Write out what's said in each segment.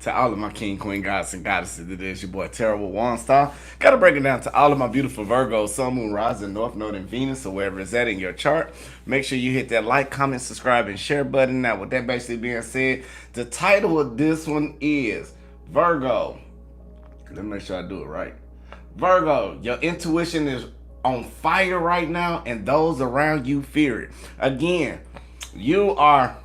To all of my king, queen, gods, and goddesses, it is your boy Terrible Waunstar. Gotta break it down to all of my beautiful Virgos, Sun, Moon, Rising, North Node, and Venus, or wherever it's at in your chart. Make sure you hit that like, comment, subscribe, and share button. Now, with that basically being said, the title of this one is Virgo. Let me make sure I do it right. Virgo, your intuition is on fire right now, and those around you fear it. Again, you are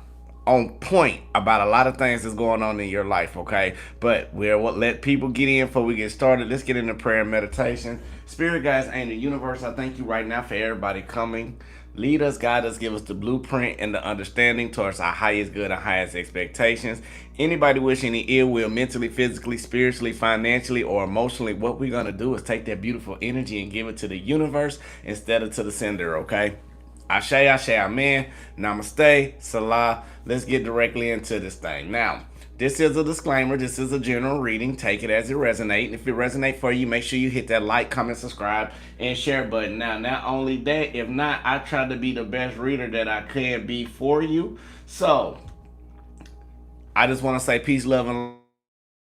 on point about a lot of things that's going on in your life, okay? But we'll let people get in before we get started. Let's get into prayer and meditation. Spirit guides, and the universe, I thank you right now for everybody coming. Lead us, guide us, give us the blueprint and the understanding towards our highest good and highest expectations. Anybody wishing any ill will, mentally, physically, spiritually, financially, or emotionally, what we're going to do is take that beautiful energy and give it to the universe instead of to the sender, okay? Ashe, Ashe, Amen, Namaste, Salah. Let's get directly into this thing. Now, this is a disclaimer. This is a general reading. Take it as it resonates. If it resonates for you, make sure you hit that like, comment, subscribe, and share button. Now, not only that, if not, I try to be the best reader that I can be for you. So, I just want to say peace, love, and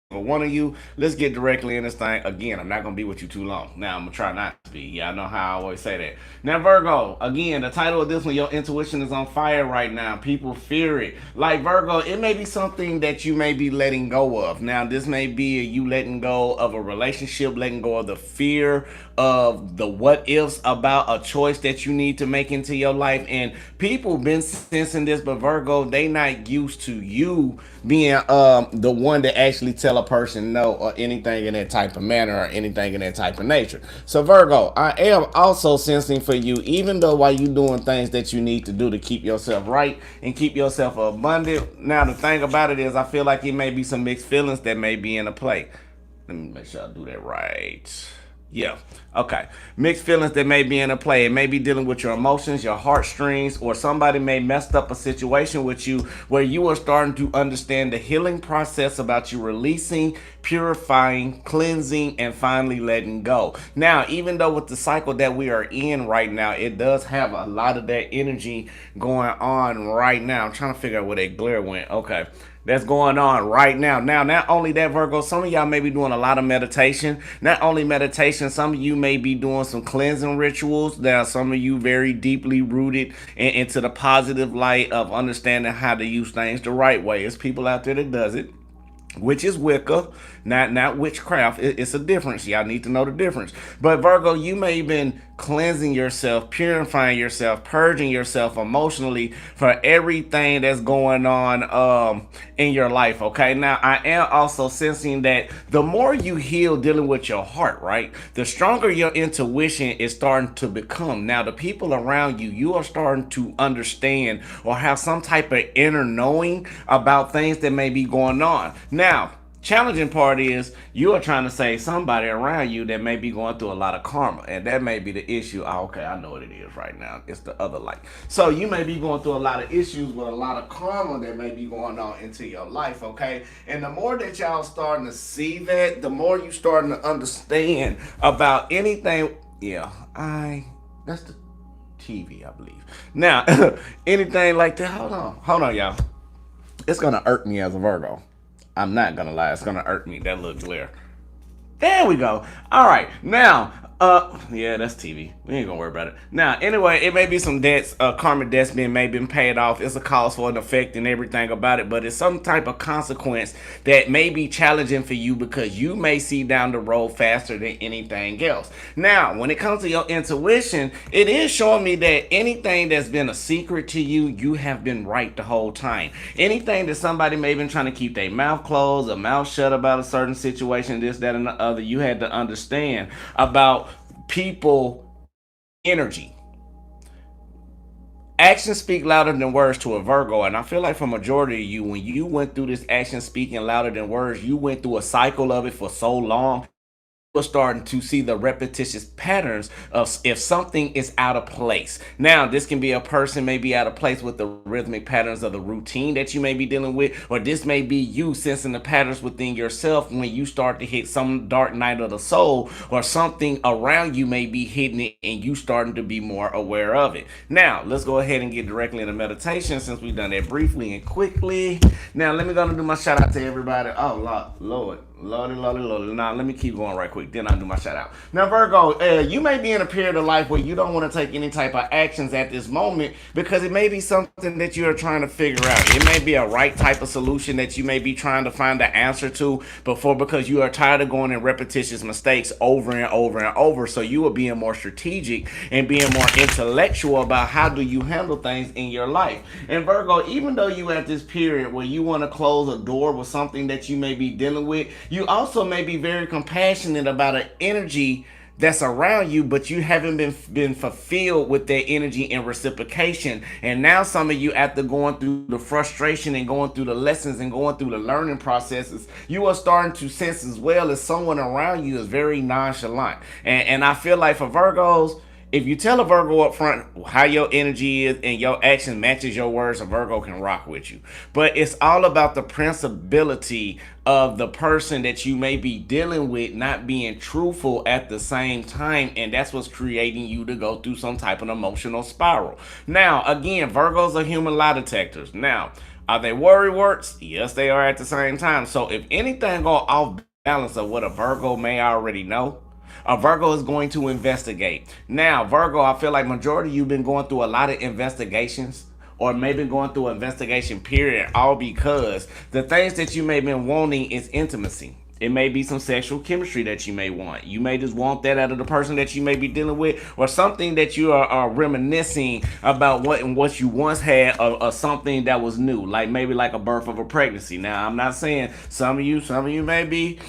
for one of you, let's get directly in this thing. Again, I'm not going to be with you too long. Now, I'm going to try not to be. Yeah, I know how I always say that. Now, Virgo, again, the title of this one, your intuition is on fire right now. People fear it. Like, Virgo, it may be something that you may be letting go of. Now, this may be you letting go of a relationship, letting go of the fear of the what ifs about a choice that you need to make into your life. And people been sensing this, but Virgo, they not used to you being the one that actually tell a person no or anything in that type of manner or anything in that type of nature. So Virgo, I am also sensing for you, even though while you doing things that you need to do to keep yourself right and keep yourself abundant. Now the thing about it is I feel like it may be some mixed feelings that may be in a play. Let me make sure I do that right. Yeah. Okay. Mixed feelings that may be in a play. It may be dealing with your emotions, your heartstrings, or somebody may messed up a situation with you where you are starting to understand the healing process about you releasing, purifying, cleansing, and finally letting go. Now, even though with the cycle that we are in right now, it does have a lot of that energy going on right now. I'm trying to figure out where that glare went. Okay, that's going on right now. Now, not only that, Virgo, some of y'all may be doing a lot of meditation. Not only meditation, some of you may be doing some cleansing rituals. There are some of you very deeply rooted into the positive light of understanding how to use things the right way. There's people out there that does it, which is Wicca, not witchcraft. It's a difference. Y'all need to know the difference. But Virgo, you may have been cleansing yourself, purifying yourself, purging yourself emotionally for everything that's going on in your life. Okay. Now I am also sensing that the more you heal dealing with your heart, right, the stronger your intuition is starting to become. Now the people around you, you are starting to understand or have some type of inner knowing about things that may be going on. Now, challenging part is you are trying to save somebody around you that may be going through a lot of karma, and that may be the issue. Oh, okay, I know what it is right now. It's the other light. So you may be going through a lot of issues with a lot of karma that may be going on into your life, okay? And the more that y'all starting to see that, the more you starting to understand about anything. Yeah, that's the TV, I believe. Now, anything like that. Hold on, y'all. It's gonna irk me as a Virgo. I'm not gonna lie, it's gonna irk me. That little glare. There we go. All right, now, yeah, that's TV. We ain't gonna worry about it. Now, anyway, it may be some debts, karmic debts been paid off. It's a cause for an effect and everything about it, but it's some type of consequence that may be challenging for you because you may see down the road faster than anything else. Now, when it comes to your intuition, it is showing me that anything that's been a secret to you, you have been right the whole time. Anything that somebody may have been trying to keep their mouth closed, or mouth shut about a certain situation, this, that, and the other, you had to understand about people energy. Actions speak louder than words to a Virgo, and I feel like for majority of you, when you went through this action speaking louder than words, you went through a cycle of it for so long starting to see the repetitious patterns of if something is out of place. Now, this can be a person may be out of place with the rhythmic patterns of the routine that you may be dealing with, or this may be you sensing the patterns within yourself when you start to hit some dark night of the soul, or something around you may be hitting it and you starting to be more aware of it. Now, let's go ahead and get directly into meditation since we've done that briefly and quickly. Now, let me go and do my shout out to everybody. Oh, Lord. Lordy. Now, let me keep going right quick. Then I'll do my shout out. Now, Virgo, you may be in a period of life where you don't want to take any type of actions at this moment because it may be something that you are trying to figure out. It may be a right type of solution that you may be trying to find the answer to before, because you are tired of going in repetitious mistakes over and over and over. So you are being more strategic and being more intellectual about how do you handle things in your life. And Virgo, even though you at this period where you want to close a door with something that you may be dealing with, you also may be very compassionate about an energy that's around you, but you haven't been fulfilled with that energy and reciprocation. And now some of you, after going through the frustration and going through the lessons and going through the learning processes, you are starting to sense as well as someone around you is very nonchalant. And I feel like for Virgos, if you tell a Virgo up front how your energy is and your action matches your words, a Virgo can rock with you. But it's all about the principality of the person that you may be dealing with not being truthful at the same time, and that's what's creating you to go through some type of emotional spiral. Now, again, Virgos are human lie detectors. Now, are they worry warts? Yes, they are at the same time. So if anything go off balance of what a Virgo may already know, a Virgo is going to investigate. Now, Virgo, I feel like majority of you been going through a lot of investigations, or maybe going through an investigation period, all because the things that you may have been wanting is intimacy. It may be some sexual chemistry that you may want. You may just want that out of the person that you may be dealing with, or something that you are reminiscing about what you once had, or something that was new, like maybe like a birth of a pregnancy. Now, I'm not saying some of you may be.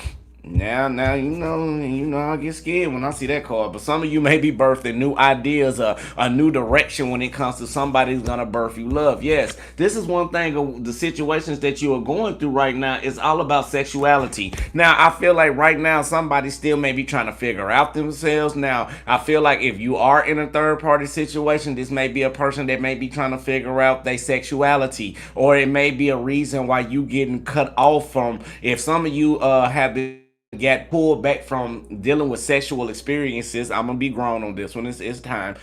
Now you know I get scared when I see that card. But some of you may be birthing new ideas, a new direction when it comes to somebody's gonna birth you love. Yes, this is one thing of the situations that you are going through right now. It's all about sexuality. Now I feel like right now somebody still may be trying to figure out themselves. Now I feel like if you are in a third party situation, this may be a person that may be trying to figure out their sexuality, or it may be a reason why you getting cut off from. If some of you have been get pulled back from dealing with sexual experiences, I'm gonna be grown on this one. It's time.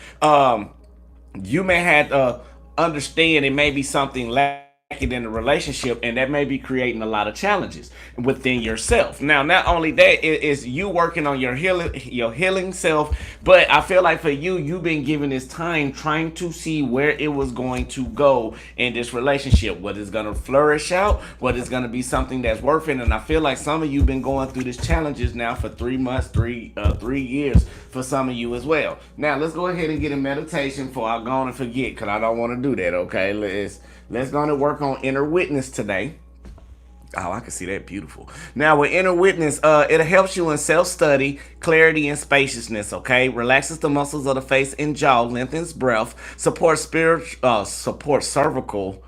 You may have to understand it may be something lacking in the relationship, and that may be creating a lot of challenges within yourself. Now, not only that, it is you working on your healing self, but I feel like for you, you've been given this time trying to see where it was going to go in this relationship, what is going to flourish out, what is going to be something that's worth it. And I feel like some of you been going through these challenges now for 3 months, 3 years for some of you as well. Now, let's go ahead and get a meditation before I go on and forget, because I don't want to do that. Okay, let's go and work on inner witness today. Oh, I can see that. Beautiful. Now, with inner witness, it helps you in self-study, clarity, and spaciousness, okay? Relaxes the muscles of the face and jaw, lengthens breath, supports cervical,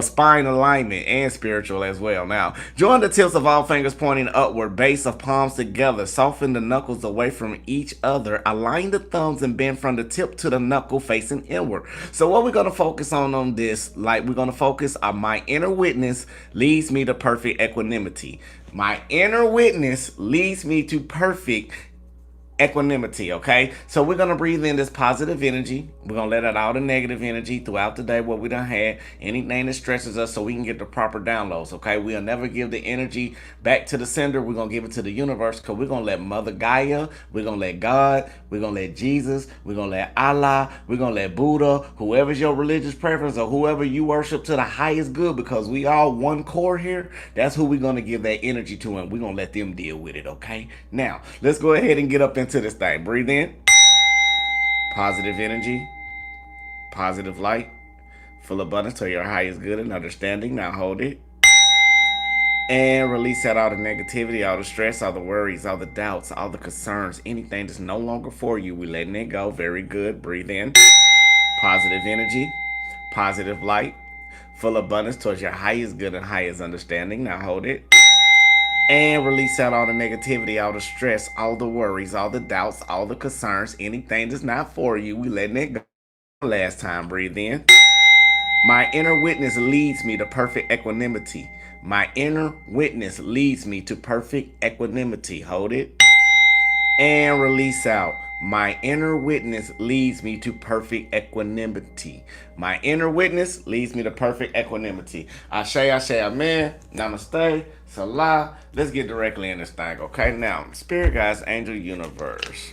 spine alignment, and spiritual as well. Now, join the tips of all fingers pointing upward, base of palms together, soften the knuckles away from each other, align the thumbs and bend from the tip to the knuckle facing inward. So what we're going to focus on this, like we're going to focus on my inner witness leads me to perfect equanimity. My inner witness leads me to perfect equanimity, okay? So we're gonna breathe in this positive energy. We're gonna let out all the negative energy throughout the day, what we done had, anything that stresses us, so we can get the proper downloads, okay? We'll never give the energy back to the sender. We're gonna give it to the universe, because we're gonna let Mother Gaia, we're gonna let God, we're gonna let Jesus, we're gonna let Allah, we're gonna let Buddha, whoever's your religious preference, or whoever you worship to the highest good, because we all one core here. That's who we're gonna give that energy to, and we're gonna let them deal with it, okay? Now, let's go ahead and get up into this thing. Breathe in. Positive energy. Positive light. Full abundance to your highest good and understanding. Now hold it. And release out all the negativity, all the stress, all the worries, all the doubts, all the concerns, anything that's no longer for you. We're letting it go. Very good. Breathe in. Positive energy. Positive light. Full abundance towards your highest good and highest understanding. Now hold it. And release out all the negativity, all the stress, all the worries, all the doubts, all the concerns, anything that's not for you. We letting it go. Last time, breathe in. My inner witness leads me to perfect equanimity. My inner witness leads me to perfect equanimity. Hold it. And release out. My inner witness leads me to perfect equanimity. My inner witness leads me to perfect equanimity. Ashe, Ashe, Amen. Namaste. Salah. Let's get directly in this thing, okay? Now, Spirit Guides, Angel Universe.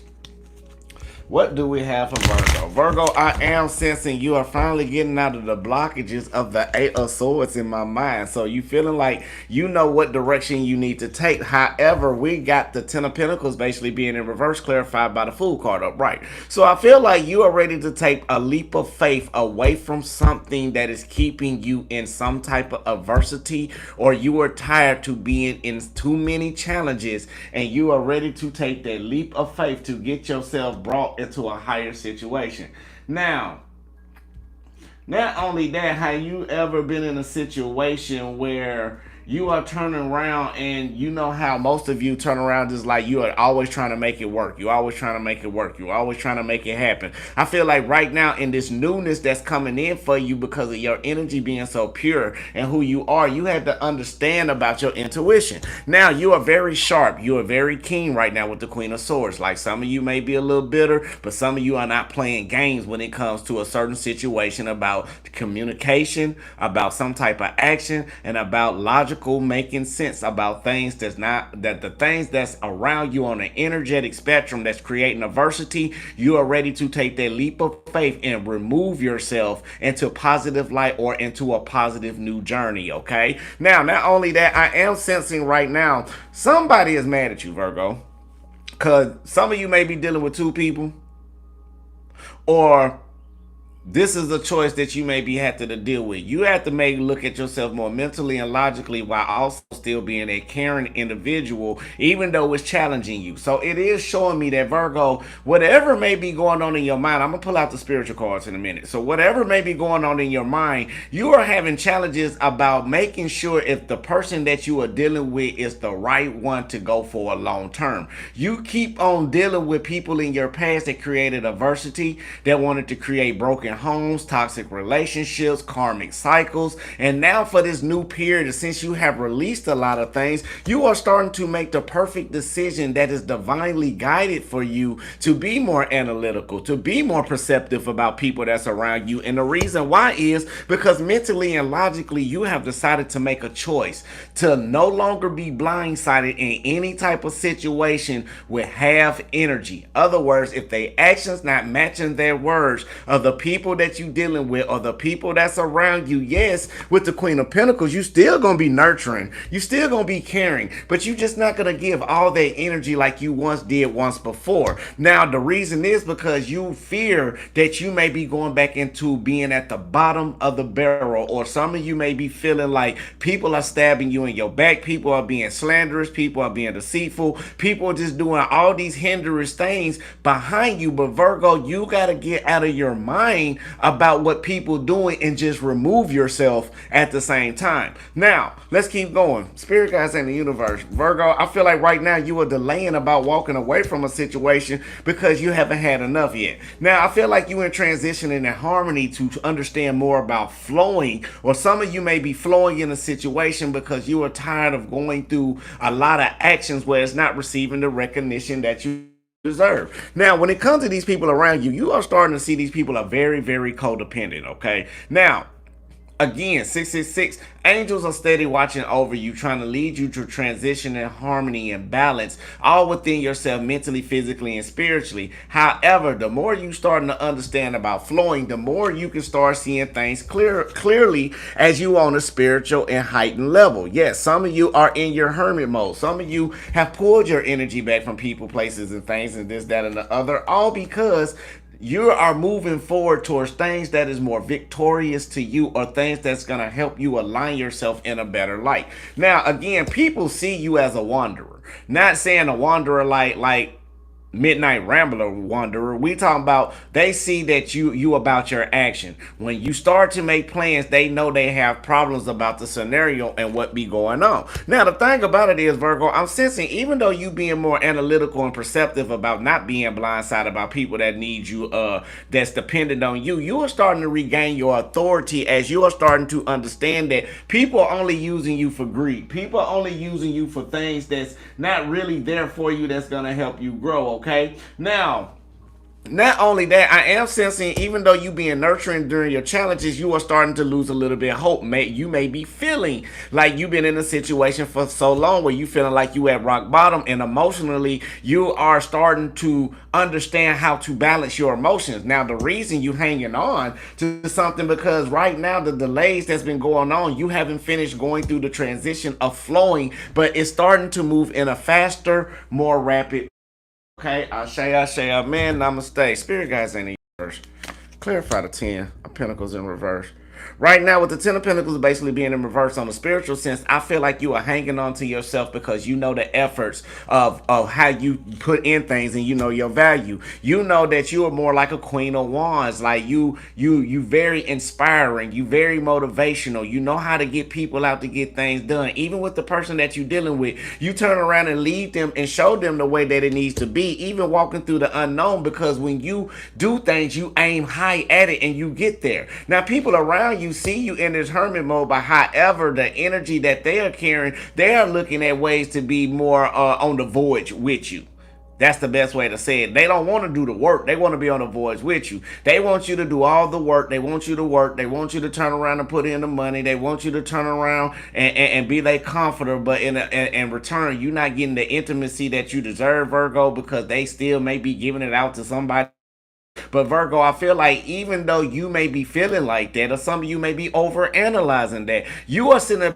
What do we have for Virgo? Virgo, I am sensing you are finally getting out of the blockages of the Eight of Swords in my mind. So you feeling like you know what direction you need to take. However, we got the Ten of Pentacles basically being in reverse, clarified by the Fool card upright. So I feel like you are ready to take a leap of faith away from something that is keeping you in some type of adversity, or you are tired to being in too many challenges, and you are ready to take that leap of faith to get yourself brought into a higher situation. Now, not only that, have you ever been in a situation where you are turning around, and you know how most of you turn around just like you are always trying to make it work. You're always trying to make it work. You're always trying to make it happen. I feel like right now in this newness that's coming in for you because of your energy being so pure and who you are, you had to understand about your intuition. Now, you are very sharp. You are very keen right now with the Queen of Swords. Like some of you may be a little bitter, but some of you are not playing games when it comes to a certain situation about communication, about some type of action, and about logical making sense about things that's not that the things that's around you on an energetic spectrum that's creating adversity. You are ready to take that leap of faith and remove yourself into positive light or into a positive new journey. Okay, now not only that, I am sensing right now somebody is mad at you, Virgo, because some of you may be dealing with two people, or this is a choice that you may be having to deal with. You have to maybe look at yourself more mentally and logically while also still being a caring individual, even though it's challenging you. So it is showing me that, Virgo, whatever may be going on in your mind, I'm going to pull out the spiritual cards in a minute. So whatever may be going on in your mind, you are having challenges about making sure if the person that you are dealing with is the right one to go for a long term. You keep on dealing with people in your past that created adversity, that wanted to create broken homes, toxic relationships, karmic cycles. And now for this new period, since you have released a lot of things, you are starting to make the perfect decision that is divinely guided for you to be more analytical, to be more perceptive about people that's around you. And the reason why is because mentally and logically, you have decided to make a choice to no longer be blindsided in any type of situation with half energy. Other words, if they actions not matching their words, of the people that you dealing with or the people that's around you, yes, with the Queen of Pentacles, you still gonna be nurturing, you still gonna be caring, but you just not gonna give all that energy like you once did once before. Now the reason is because you fear that you may be going back into being at the bottom of the barrel, or some of you may be feeling like people are stabbing you in your back, people are being slanderous, people are being deceitful, people are just doing all these hindrance things behind you. But Virgo, you gotta get out of your mind about what people doing and just remove yourself at the same time. Now let's keep going. Spirit guides in the universe, Virgo, I feel like right now you are delaying about walking away from a situation because you haven't had enough yet. Now I feel like you in transition and in harmony to understand more about flowing, or some of you may be flowing in a situation because you are tired of going through a lot of actions where it's not receiving the recognition that you deserve. Now, when it comes to these people around you, you are starting to see these people are very, very codependent. Okay. Now, again, 666, angels are steady watching over you, trying to lead you to transition and harmony and balance, all within yourself, mentally, physically, and spiritually. However, the more you starting to understand about flowing, the more you can start seeing things clearly as you on a spiritual and heightened level. Yes, some of you are in your hermit mode. Some of you have pulled your energy back from people, places, and things, and this, that, and the other, all because you are moving forward towards things that is more victorious to you, or things that's going to help you align yourself in a better light. Now, again, people see you as a wanderer. Not saying a wanderer like midnight rambler wanderer. We talking about they see that you about your action. When you start to make plans, they know they have problems about the scenario and what be going on. Now the thing about it is, Virgo, I'm sensing even though you being more analytical and perceptive about not being blindsided about people that need you, that's dependent on you, you are starting to regain your authority as you are starting to understand that people are only using you for greed. People are only using you for things that's not really there for you, that's gonna help you grow. Okay, now not only that, I am sensing even though you being nurturing during your challenges, you are starting to lose a little bit of hope. You may be feeling like you've been in a situation for so long where you feeling like you at rock bottom, and emotionally you are starting to understand how to balance your emotions. Now the reason you hanging on to something because right now the delays that's been going on, you haven't finished going through the transition of flowing, but it's starting to move in a faster, more rapid. Okay, Ashe, amen, namaste. Spirit guys ain't in reverse. Clarify the 10 of Pentacles in reverse. Right now, with the 10 of Pentacles basically being in reverse on the spiritual sense, I feel like you are hanging on to yourself because you know the efforts of how you put in things and you know your value. You know that you are more like a Queen of Wands. Like you very inspiring, you very motivational. You know how to get people out to get things done. Even with the person that you're dealing with, you turn around and lead them and show them the way that it needs to be, even walking through the unknown, because when you do things, you aim high at it and you get there. Now, people around you see you in this hermit mode, but however, the energy that they are carrying, they are looking at ways to be more on the voyage with you. That's the best way to say it. They don't want to do the work. They want to be on the voyage with you. They want you to do all the work. They want you to work. They want you to turn around and put in the money. They want you to turn around and be their comforter. But in return, you're not getting the intimacy that you deserve, Virgo, because they still may be giving it out to somebody. But Virgo, I feel like even though you may be feeling like that, or some of you may be over analyzing that, you are sitting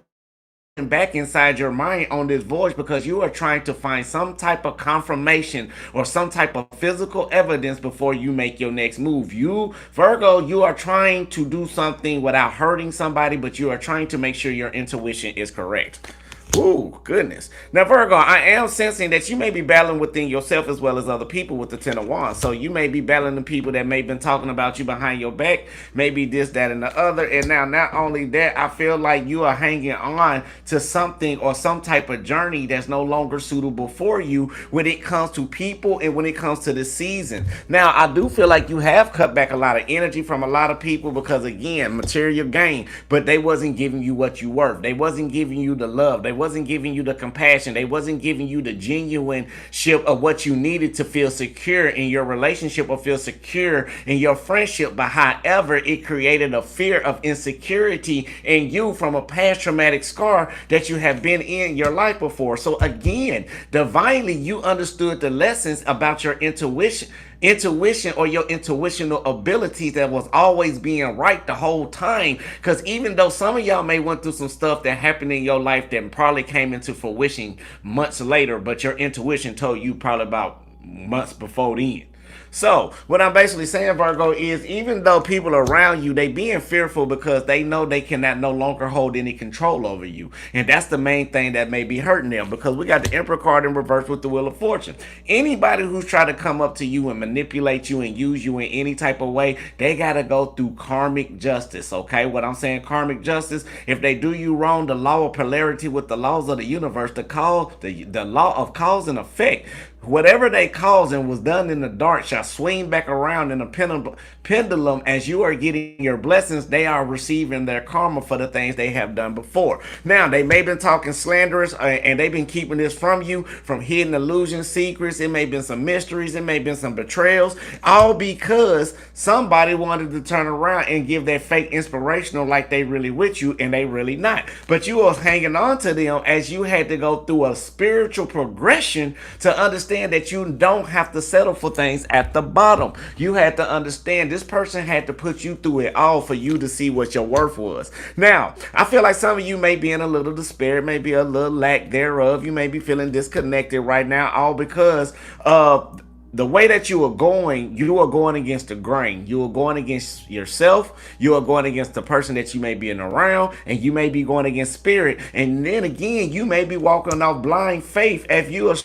back inside your mind on this voyage because you are trying to find some type of confirmation or some type of physical evidence before you make your next move. You, Virgo, you are trying to do something without hurting somebody, but you are trying to make sure your intuition is correct. Ooh, goodness. Now, Virgo, I am sensing that you may be battling within yourself as well as other people with the Ten of Wands. So you may be battling the people that may have been talking about you behind your back, maybe this, that, and the other. And now, not only that, I feel like you are hanging on to something or some type of journey that's no longer suitable for you when it comes to people and when it comes to the season. Now, I do feel like you have cut back a lot of energy from a lot of people because, again, material gain, but they wasn't giving you what you worth. They wasn't giving you the love. They wasn't giving you the compassion. They wasn't giving you the genuine ship of what you needed to feel secure in your relationship or feel secure in your friendship. But however, it created a fear of insecurity in you from a past traumatic scar that you have been in your life before. So again, divinely, you understood the lessons about your intuition or your intuitional abilities that was always being right the whole time. Because even though some of y'all may went through some stuff that happened in your life that probably came into fruition months later, but your intuition told you probably about months before then. So what I'm basically saying, Virgo, is even though people around you, they being fearful because they know they cannot no longer hold any control over you. And that's the main thing that may be hurting them, because we got the Emperor card in reverse with the Wheel of Fortune. Anybody who's trying to come up to you and manipulate you and use you in any type of way, they got to go through karmic justice. Okay, what I'm saying, karmic justice, if they do you wrong, the law of polarity with the laws of the universe, the law of cause and effect, whatever they caused and was done in the dark shall swing back around in a pendulum. As you are getting your blessings, they are receiving their karma for the things they have done before. Now, they may have been talking slanderous and they've been keeping this from you, from hidden illusions, secrets. It may have been some mysteries. It may have been some betrayals, all because somebody wanted to turn around and give that fake inspirational like they really with you, and they really not. But you are hanging on to them as you had to go through a spiritual progression to understand that you don't have to settle for things at the bottom. You had to understand this person had to put you through it all for you to see what your worth was. Now, I feel like some of you may be in a little despair, maybe a little lack thereof. You may be feeling disconnected right now, all because of the way that you are going against the grain. You are going against yourself. You are going against the person that you may be in around, and you may be going against spirit. And then again, you may be walking off blind faith if you are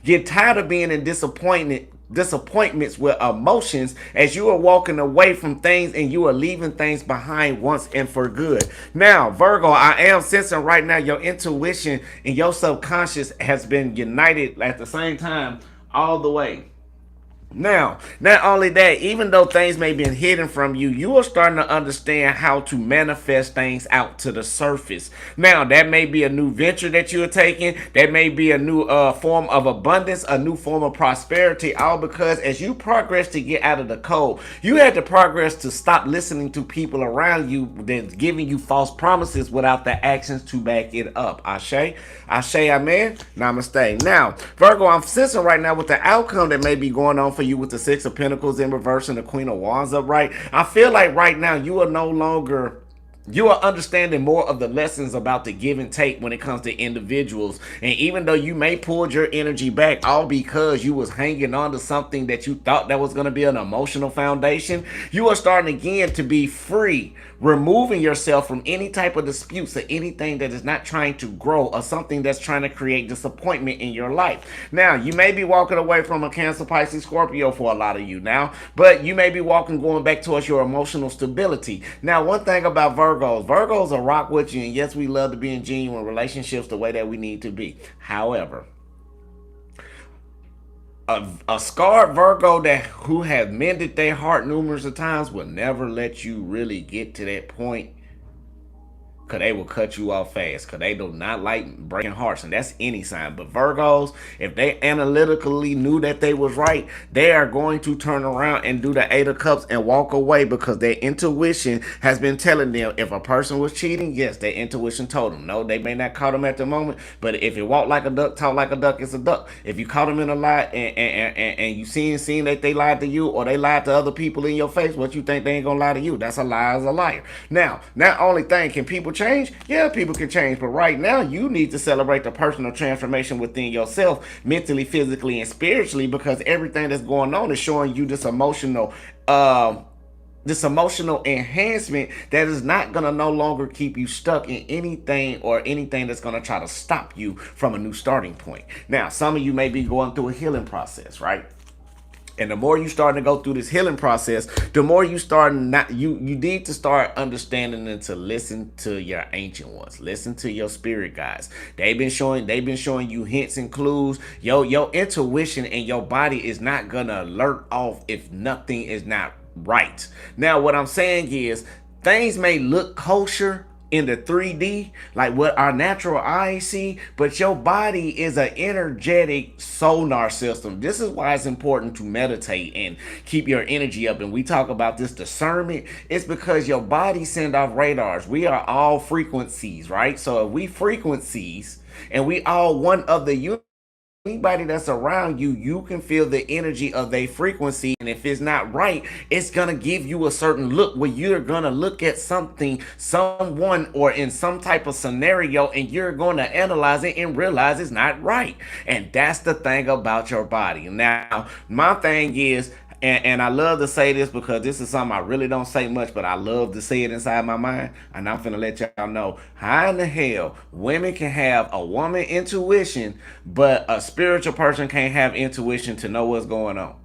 get tired of being in disappointments with emotions as you are walking away from things and you are leaving things behind once and for good. Now, Virgo, I am sensing right now your intuition and your subconscious has been united at the same time all the way. Now, not only that, even though things may be hidden from you, you are starting to understand how to manifest things out to the surface. Now, that may be a new venture that you are taking. That may be a new form of abundance, a new form of prosperity, all because as you progress to get out of the cold, you had to progress to stop listening to people around you that's giving you false promises without the actions to back it up. Ashe, Ashe, Amen, Namaste. Now, Virgo, I'm sensing right now with the outcome that may be going on for you with the Six of Pentacles in reverse and the Queen of Wands upright. I feel like right now you are no longer, you are understanding more of the lessons about the give and take when it comes to individuals. And even though you may pull your energy back all because you was hanging on to something that you thought that was going to be an emotional foundation, you are starting again to be free, removing yourself from any type of disputes or anything that is not trying to grow or something that's trying to create disappointment in your life. Now, you may be walking away from a Cancer, Pisces, Scorpio for a lot of you now, but you may be going back towards your emotional stability. Now, one thing about Virgos are rock with you, and yes, we love to be in genuine relationships the way that we need to be. However, a scarred Virgo that who have mended their heart numerous of times will never let you really get to that point, because they will cut you off fast, because they do not like breaking hearts, and that's any sign. But Virgos, if they analytically knew that they was right, they are going to turn around and do the Eight of Cups and walk away, because their intuition has been telling them if a person was cheating, yes, their intuition told them. No, they may not caught them at the moment, but if it walk like a duck, talk like a duck, it's a duck. If you caught them in a lie and you seen that they lied to you or they lied to other people in your face, what you think they ain't gonna lie to you? That's a lie as a liar. Now, not only thing can people change, yeah, people can change, but right now you need to celebrate the personal transformation within yourself, mentally, physically, and spiritually, because everything that's going on is showing you this emotional enhancement that is not going to no longer keep you stuck in anything or anything that's going to try to stop you from a new starting point. Now, some of you may be going through a healing process, right? And the more you starting to go through this healing process, the more you need to start understanding and to listen to your ancient ones. Listen to your spirit guides. They've been showing you hints and clues. Your intuition and your body is not gonna alert off if nothing is not right. Now, what I'm saying is things may look kosher in the 3D, like what our natural eyes see, but your body is an energetic sonar system. This is why it's important to meditate and keep your energy up. And we talk about this discernment. It's because your body send off radars. We are all frequencies, right? So if we frequencies and we all one of the anybody that's around you, you can feel the energy of their frequency. And if it's not right, it's going to give you a certain look where you're going to look at something, someone, or in some type of scenario, and you're going to analyze it and realize it's not right. And that's the thing about your body. Now, my thing is, and I love to say this because this is something I really don't say much, but I love to say it inside my mind. And I'm finna let y'all know how in the hell women can have a woman intuition, but a spiritual person can't have intuition to know what's going on.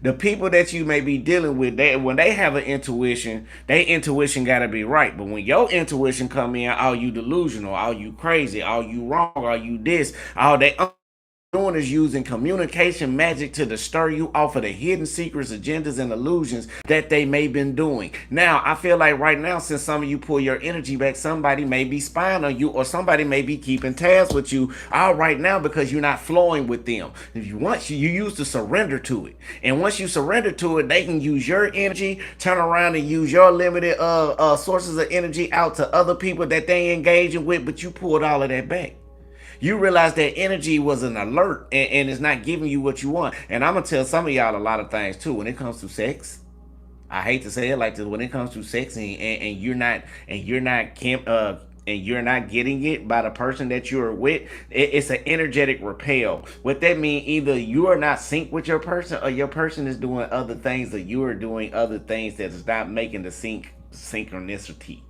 The people that you may be dealing with, when they have an intuition, their intuition gotta be right. But when your intuition come in, all you delusional, all you crazy, all you wrong, all you this, all they doing is using communication magic to stir you off of the hidden secrets, agendas, and illusions that they may been doing. Now, I feel like right now, since some of you pull your energy back, somebody may be spying on you, or somebody may be keeping tabs with you all right now because you're not flowing with them. If you want, you use to surrender to it, and once you surrender to it, they can use your energy, turn around and use your limited sources of energy out to other people that they engaging with, but you pulled all of that back. You realize that energy was an alert and it's not giving you what you want. And I'm gonna tell some of y'all a lot of things too when it comes to sex. I hate to say it like this. When it comes to sex and you're not getting it by the person that you're with, it's an energetic repel. What that means, either you are not synced with your person, or your person is doing other things, or you are doing other things that is not making the synchronicity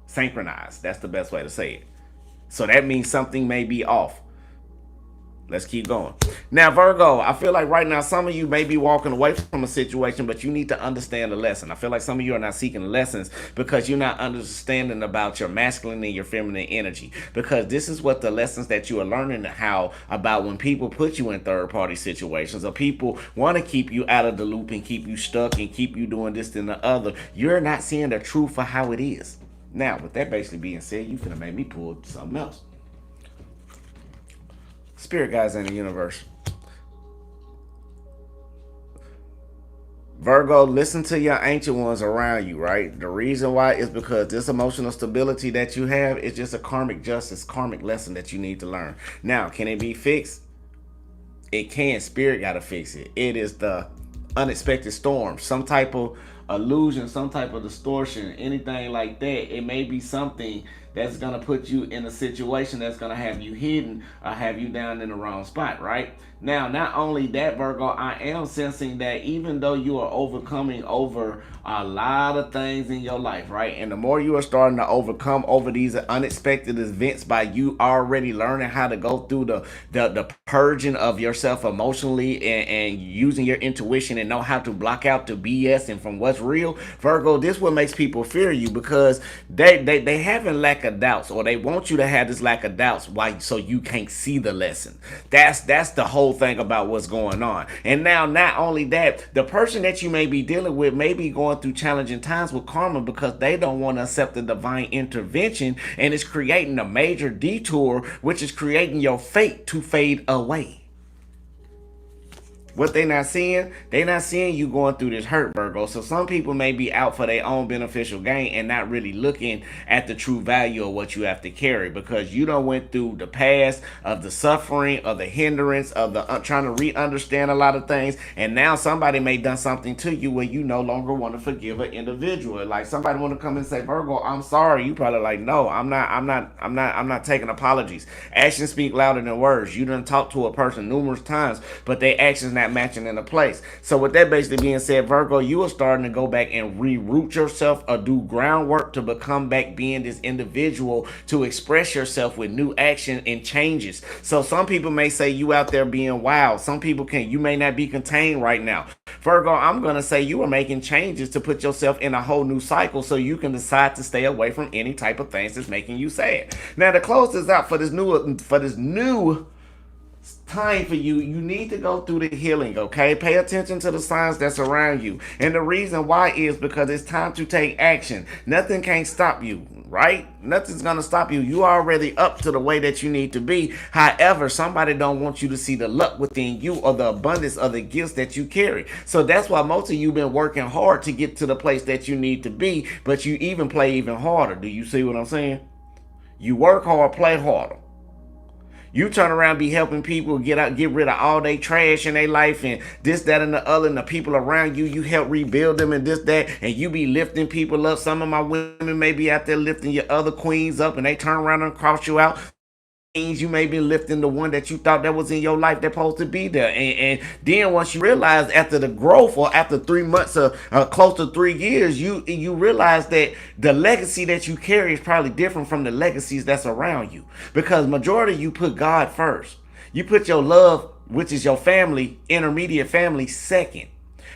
synchronized. That's the best way to say it. So that means something may be off. Let's keep going. Now, Virgo, I feel like right now some of you may be walking away from a situation, but you need to understand the lesson. I feel like some of you are not seeking lessons because you're not understanding about your masculine and your feminine energy. Because this is what the lessons that you are learning how about when people put you in third party situations, or people want to keep you out of the loop and keep you stuck and keep you doing this and the other. You're not seeing the truth for how it is. Now, with that basically being said, you finna make me pull something else. Spirit guides in the universe. Virgo, listen to your ancient ones around you, right? The reason why is because this emotional stability that you have is just a karmic justice, karmic lesson that you need to learn. Now, can it be fixed? It can. Spirit got to fix it. It is the unexpected storm, some type of illusion, some type of distortion, anything like that. It may be something that's going to put you in a situation that's going to have you hidden or have you down in the wrong spot, right? Now, not only that, Virgo, I am sensing that even though you are overcoming over a lot of things in your life, right? And the more you are starting to overcome over these unexpected events by you already learning how to go through the purging of yourself emotionally and using your intuition and know how to block out the BS and from what's real, Virgo, this what makes people fear you because they having lack of doubts, or they want you to have this lack of doubts. Why? So you can't see the lesson. That's the whole thing about what's going on. And now, not only that, the person that you may be dealing with may be going through challenging times with karma because they don't want to accept the divine intervention, and it's creating a major detour, which is creating your fate to fade away. What they not seeing you going through this hurt, Virgo. So some people may be out for their own beneficial gain and not really looking at the true value of what you have to carry, because you don't went through the past of the suffering, of the hindrance, of the trying to re-understand a lot of things, and now somebody may done something to you where you no longer want to forgive an individual. Like somebody want to come and say, Virgo, I'm sorry. You probably like, no, I'm not taking apologies. Actions speak louder than words. You done talk to a person numerous times, but their actions not matching in a place. So with that basically being said, Virgo, you are starting to go back and reroute yourself or do groundwork to become back being this individual to express yourself with new action and changes. So some people may say you out there being wild. Some people you may not be contained right now. Virgo, I'm going to say you are making changes to put yourself in a whole new cycle so you can decide to stay away from any type of things that's making you sad. Now to close this out for this new time for you, you need to go through the healing, okay? Pay attention to the signs that's around you. And the reason why is because it's time to take action. Nothing can stop you, right? Nothing's gonna stop you. You are already up to the way that you need to be. However, somebody don't want you to see the luck within you or the abundance of the gifts that you carry. So that's why most of you been working hard to get to the place that you need to be, but you even play even harder. Do you see what I'm saying? You work hard, play harder. You turn around, be helping people get rid of all their trash in their life and this, that, and the other, and the people around you, you help rebuild them and this, that, and you be lifting people up. Some of my women may be out there lifting your other queens up, and they turn around and cross you out. You may be lifting the one that you thought that was in your life that's supposed to be there, and then once you realize after the growth, or after 3 months or close to 3 years, you realize that the legacy that you carry is probably different from the legacies that's around you, because majority you put God first. You put your love, which is your family, intermediate family, second.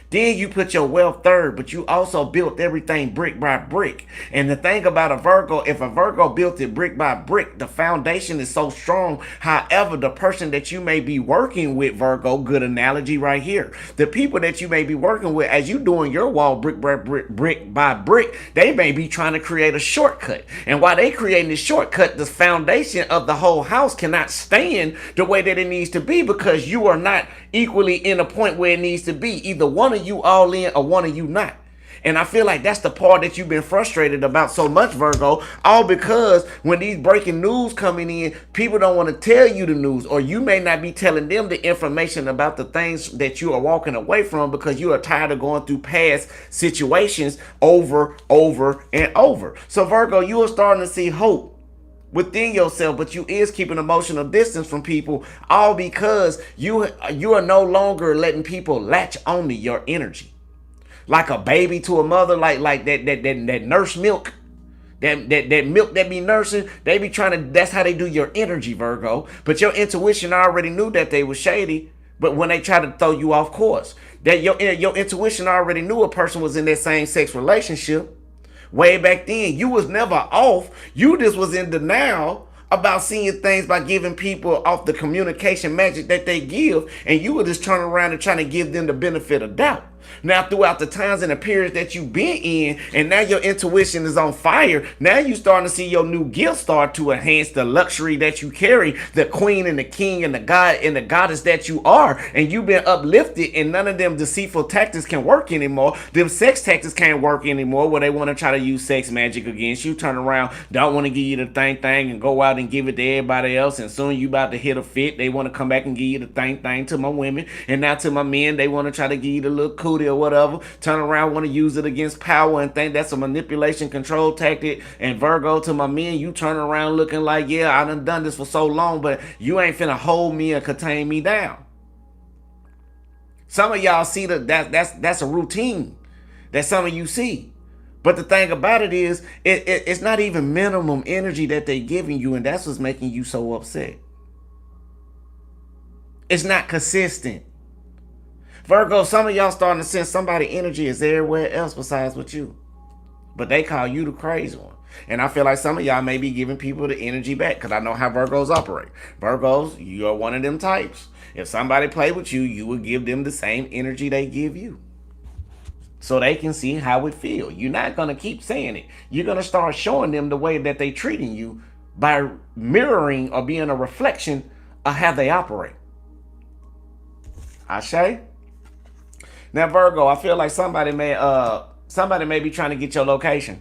Then you put your wealth third, but you also built everything brick by brick. And the thing about a Virgo, if a Virgo built it brick by brick, the foundation is so strong. However, the person that you may be working with, Virgo, good analogy right here. The people that you may be working with, as you doing your wall brick by brick, they may be trying to create a shortcut. And while they creating this shortcut, the foundation of the whole house cannot stand the way that it needs to be, because you are not equally in a point where it needs to be. Either one of you all in or one of you not. And I feel like that's the part that you've been frustrated about so much, Virgo, all because when these breaking news coming in, people don't want to tell you the news, or you may not be telling them the information about the things that you are walking away from because you are tired of going through past situations over, and over. So Virgo, you are starting to see hope within yourself, but you is keeping emotional distance from people, all because you are no longer letting people latch onto your energy like a baby to a mother, like that nurse milk. That milk that be nursing, they be trying to, that's how they do your energy, Virgo. But your intuition already knew that they were shady. But when they try to throw you off course, that your intuition already knew a person was in that same sex relationship. Way back then, you was never off. You just was in denial about seeing things by giving people off the communication magic that they give, and you were just turning around and trying to give them the benefit of doubt. Now, throughout the times and the periods that you've been in, and now your intuition is on fire, now you starting to see your new gift start to enhance the luxury that you carry, the queen and the king and the god and the goddess that you are, and you've been uplifted, and none of them deceitful tactics can work anymore. Them sex tactics can't work anymore, where they want to try to use sex magic against you, turn around, don't want to give you the thing, and go out and give it to everybody else, and soon you about to hit a fit, they want to come back and give you the thing to my women, and now to my men, they want to try to give you the little cootie or whatever, turn around, want to use it against power and think that's a manipulation control tactic. And Virgo, to my men, you turn around looking like, yeah, I done this for so long, but you ain't finna hold me and contain me down. Some of y'all see that's a routine that some of you see. But the thing about it is, it's not even minimum energy that they giving you, and that's what's making you so upset. It's not consistent. Virgo, some of y'all starting to sense somebody energy is everywhere else besides with you. But they call you the crazy one. And I feel like some of y'all may be giving people the energy back, because I know how Virgos operate. Virgos, you're one of them types. If somebody play with you, you will give them the same energy they give you, so they can see how it feels. You're not going to keep saying it. You're going to start showing them the way that they treating you by mirroring or being a reflection of how they operate. Ashe? Now, Virgo, I feel like somebody may be trying to get your location.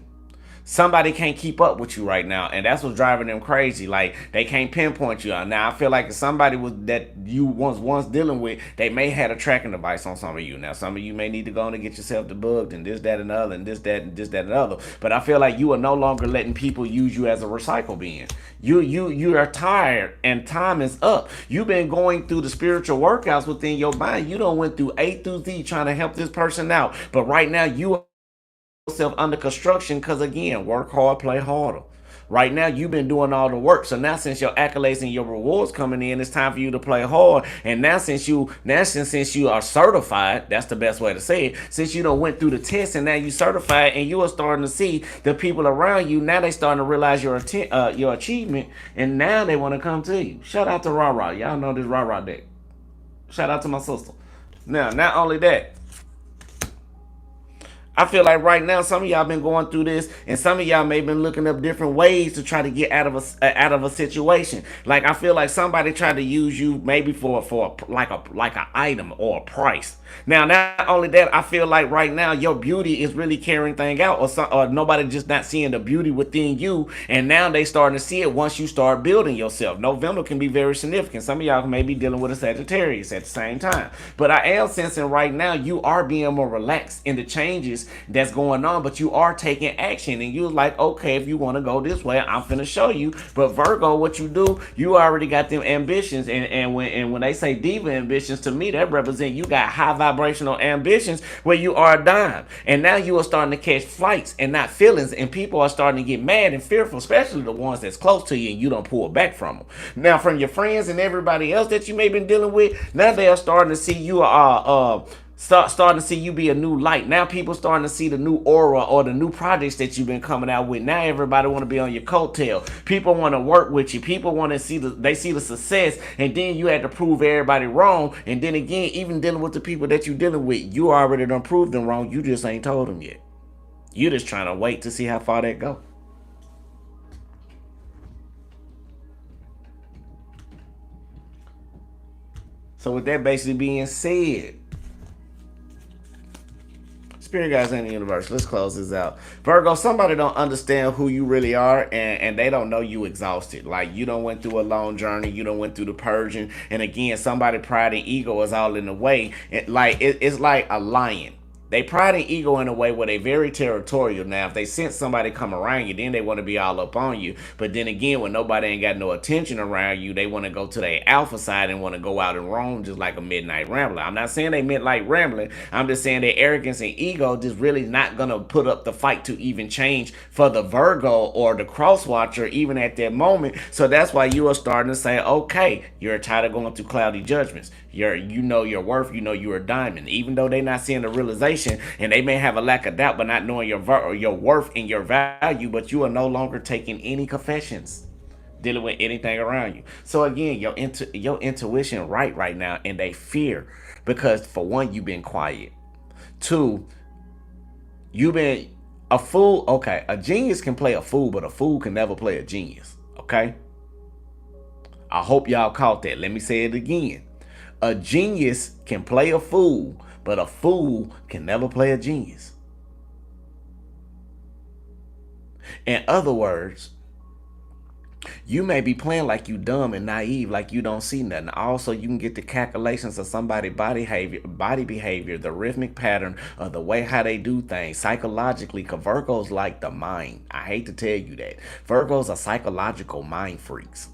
Somebody can't keep up with you right now, and that's what's driving them crazy. Like, they can't pinpoint you. Now, I feel like if somebody was that you once dealing with, they may have a tracking device on some of you. Now, some of you may need to go on and get yourself debugged and this, that, and the other, and this, that, and this, that, and the other. But I feel like you are no longer letting people use you as a recycle bin. You are tired, and time is up. You've been going through the spiritual workouts within your mind. You done went through A through Z trying to help this person out. But right now, you yourself under construction, because again, work hard, play harder. Right now, you've been doing all the work. So now, since your accolades and your rewards coming in, it's time for you to play hard. And now, since you are certified, that's the best way to say it. Since you done went through the test and now you certified, and you are starting to see the people around you, now they starting to realize your achievement, and now they want to come to you. Shout out to Rah. Y'all know this Rah deck. Shout out to my sister. Now, not only that, I feel like right now some of y'all been going through this, and some of y'all may have been looking up different ways to try to get out of a situation. Like, I feel like somebody tried to use you maybe for like an item or a price. Now, not only that, I feel like right now your beauty is really carrying things out, or nobody just not seeing the beauty within you, and now they starting to see it once you start building yourself. November can be very significant. Some of y'all may be dealing with a Sagittarius at the same time, but I am sensing right now you are being more relaxed in the changes that's going on, but you are taking action, and you're like, okay, if you want to go this way, I'm finna show you. But Virgo, what you do, you already got them ambitions, and when they say diva ambitions, to me that represent you got high vibrational ambitions where you are a dime, and now you are starting to catch flights and not feelings, and people are starting to get mad and fearful, especially the ones that's close to you, and you don't pull back from them. Now, from your friends and everybody else that you may have been dealing with, now they are starting to see you starting to see you be a new light. Now people starting to see the new aura or the new projects that you've been coming out with. Now everybody want to be on your coattail. People want to work with you. People want to see the success, and then you had to prove everybody wrong. And then again, even dealing with the people that you dealing with, you already done proved them wrong. You just ain't told them yet. You just trying to wait to see how far that go. So with that basically being said, Spirit guys in the universe, let's close this out. Virgo, somebody don't understand who you really are, and they don't know you exhausted. Like, you done went through a long journey, you done went through the purging, and again, somebody pride and ego is all in the way. It's like a lion. They pride and ego in a way where they very territorial. Now, if they sense somebody come around you, then they want to be all up on you. But then again, when nobody ain't got no attention around you, they want to go to their alpha side and want to go out and roam just like a midnight rambler. I'm not saying they midnight rambling. I'm just saying their arrogance and ego just really not going to put up the fight to even change for the Virgo or the cross watcher even at that moment. So that's why you are starting to say, okay, you're tired of going through cloudy judgments. You know your worth. You know you're a diamond. Even though they're not seeing the realization, and they may have a lack of doubt, but not knowing your worth and your value, but you are no longer taking any confessions, dealing with anything around you. So again, your intuition right now, and they fear because for one, you've been quiet. Two, you've been a fool. Okay, a genius can play a fool, but a fool can never play a genius. Okay, I hope y'all caught that. Let me say it again. A genius can play a fool, but a fool can never play a genius. In other words, you may be playing like you dumb and naive, like you don't see nothing. Also, you can get the calculations of somebody's body behavior, the rhythmic pattern of the way how they do things psychologically. Cause Virgos like the mind. I hate to tell you that. Virgos are psychological mind freaks.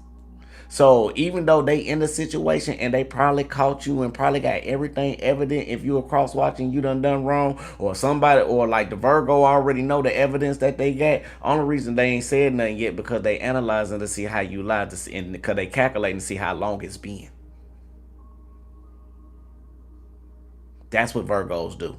So even though they in the situation and they probably caught you and probably got everything evident, if you were cross watching, you done wrong, or somebody, or like the Virgo already know the evidence that they got. Only reason they ain't said nothing yet because they analyzing to see how you lied, and because they calculating to see how long it's been. That's what Virgos do.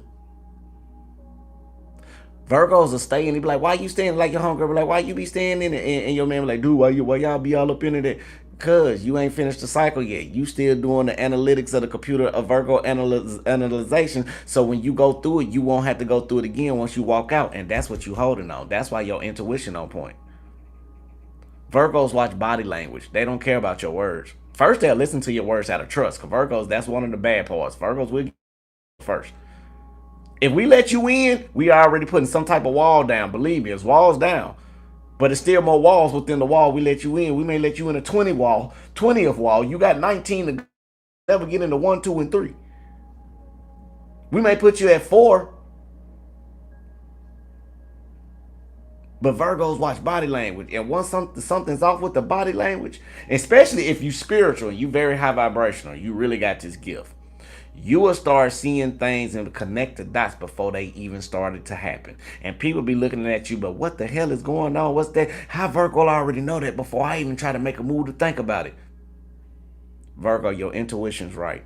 Virgos will stay and he be like, why you staying like your homegirl? Be like, why you be staying in it? And your man be like, dude, why y'all be all up in it? Cause you ain't finished the cycle yet. You still doing the analytics of the computer of Virgo analyzation. So when you go through it, you won't have to go through it again once you walk out. And that's what you holding on. That's why your intuition on point. Virgos watch body language. They don't care about your words. First, they'll listen to your words out of trust. Cause Virgos, that's one of the bad parts. Virgos will first. If we let you in, we are already putting some type of wall down. Believe me, it's walls down. But it's still more walls within the wall we let you in. We may let you in a 20th wall. You got 19 to never get into 1, 2, and 3. We may put you at 4. But Virgos watch body language. And once something's off with the body language, especially if you spiritual, you very high vibrational, you really got this gift. You will start seeing things and connect the dots before they even started to happen. And people be looking at you, but what the hell is going on? What's that? How Virgo already know that before I even try to make a move to think about it? Virgo, your intuition's right.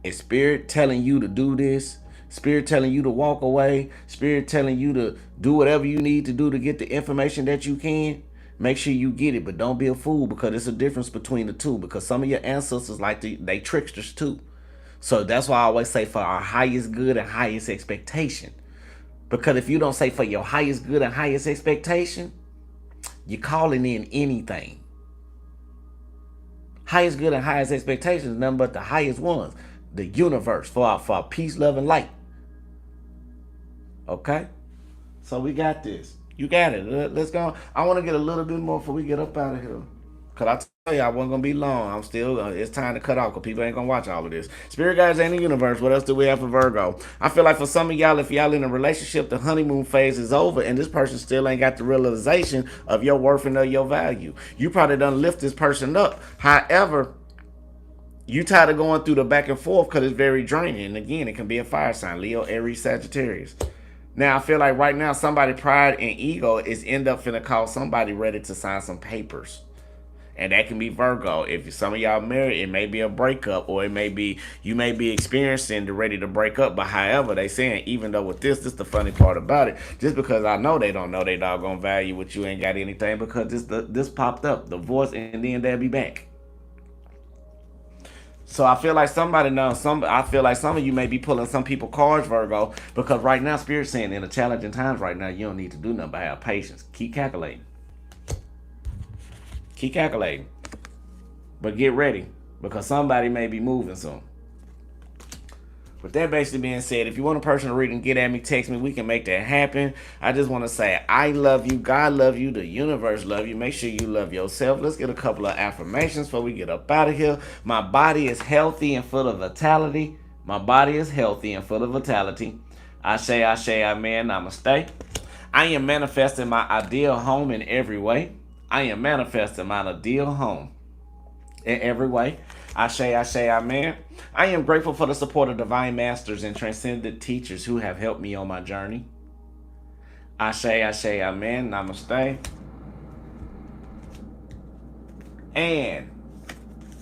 Is spirit telling you to do this? Spirit telling you to walk away? Spirit telling you to do whatever you need to do to get the information that you can? Make sure you get it, but don't be a fool because there's a difference between the two. Because some of your ancestors they tricksters too. So that's why I always say for our highest good and highest expectation. Because if you don't say for your highest good and highest expectation, you're calling in anything. Highest good and highest expectations, nothing but the highest ones. The universe for our peace, love, and light. Okay? So we got this. You got it. Let's go. I want to get a little bit more before we get up out of here. Because I tell you, I wasn't going to be long. I'm still, it's time to cut off because people ain't going to watch all of this. Spirit guides ain't the universe. What else do we have for Virgo? I feel like for some of y'all, if y'all in a relationship, the honeymoon phase is over and this person still ain't got the realization of your worth and of your value. You probably done lift this person up. However, you tired of going through the back and forth because it's very draining. And again, it can be a fire sign. Leo, Aries, Sagittarius. Now, I feel like right now, somebody pride and ego is end up finna call somebody ready to sign some papers. And that can be Virgo. If some of y'all married, it may be a breakup, or it may be you may be experiencing the ready to break up. But however, they saying even though with this the funny part about it. Just because I know they don't know they doggone value what you ain't got anything because this popped up, divorce, and then they'll be back. So I feel like somebody knows I feel like some of you may be pulling some people cards, Virgo, because right now Spirit's saying in the challenging times right now you don't need to do nothing but have patience. Keep calculating. Keep calculating. But get ready because somebody may be moving soon. With that basically being said, if you want a personal reading, get at me, text me. We can make that happen. I just want to say I love you. God love you. The universe love you. Make sure you love yourself. Let's get a couple of affirmations before we get up out of here. My body is healthy and full of vitality. My body is healthy and full of vitality. Ashe, ashe, amen, namaste. I am manifesting my ideal home in every way. I am manifesting my ideal home in every way. Ashe, ashe, amen. I am grateful for the support of divine masters and transcendent teachers who have helped me on my journey. Ashe, ashe, amen, namaste. And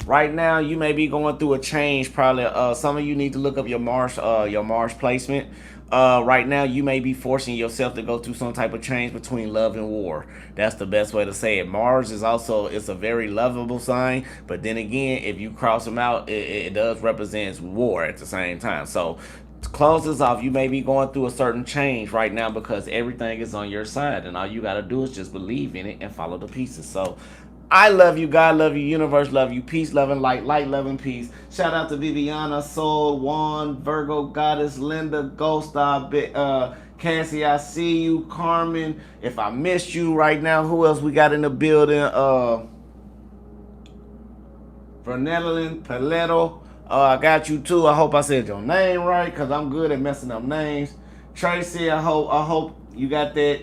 right now, you may be going through a change. Probably, some of you need to look up your Mars placement. Right now, you may be forcing yourself to go through some type of change between love and war. That's the best way to say it. Mars is also, it's a very lovable sign, but then again, if you cross them out, it does represent war at the same time. So to close this off, you may be going through a certain change right now because everything is on your side, and all you got to do is just believe in it and follow the pieces. So I love you, God love you, universe love you, peace, love, and light, light, love, and peace. Shout out to Viviana, Soul, Juan, Virgo, Goddess, Linda, Ghostar, Cassie, I see you, Carmen. If I missed you right now, who else we got in the building? Vernelin, Paleto. I got you too. I hope I said your name right, because I'm good at messing up names. Tracy, I hope you got that.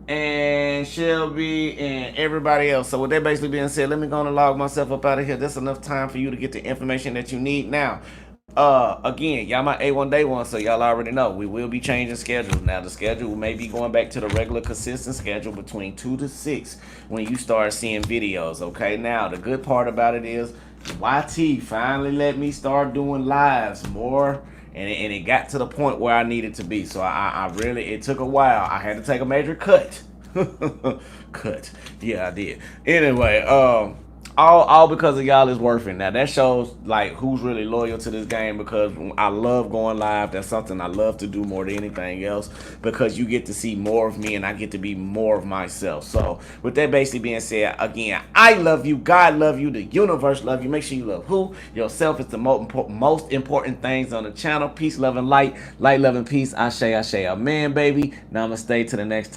And Shelby and everybody else. So with that basically being said, let me go and log myself up out of here. That's enough time for you to get the information that you need. Now, again, y'all my A1 day one, so y'all already know we will be changing schedules. Now the schedule may be going back to the regular consistent schedule between 2 to 6 when you start seeing videos. Okay, now the good part about it is YT finally let me start doing lives more. And it got to the point where I needed to be. So I really, it took a while. I had to take a major cut. Cut. Yeah, I did. Anyway, all because of y'all is worth it. Now that shows like who's really loyal to this game, because I love going live. That's something I love to do more than anything else, because you get to see more of me and I get to be more of myself. So with that basically being said, again, I love you, God love you, the universe love you. Make sure you love who? Yourself. Is the most important things on the channel. Peace, love, and light. Light, love, and peace. Ashe, ashe, amen, baby. Namaste. To the next time.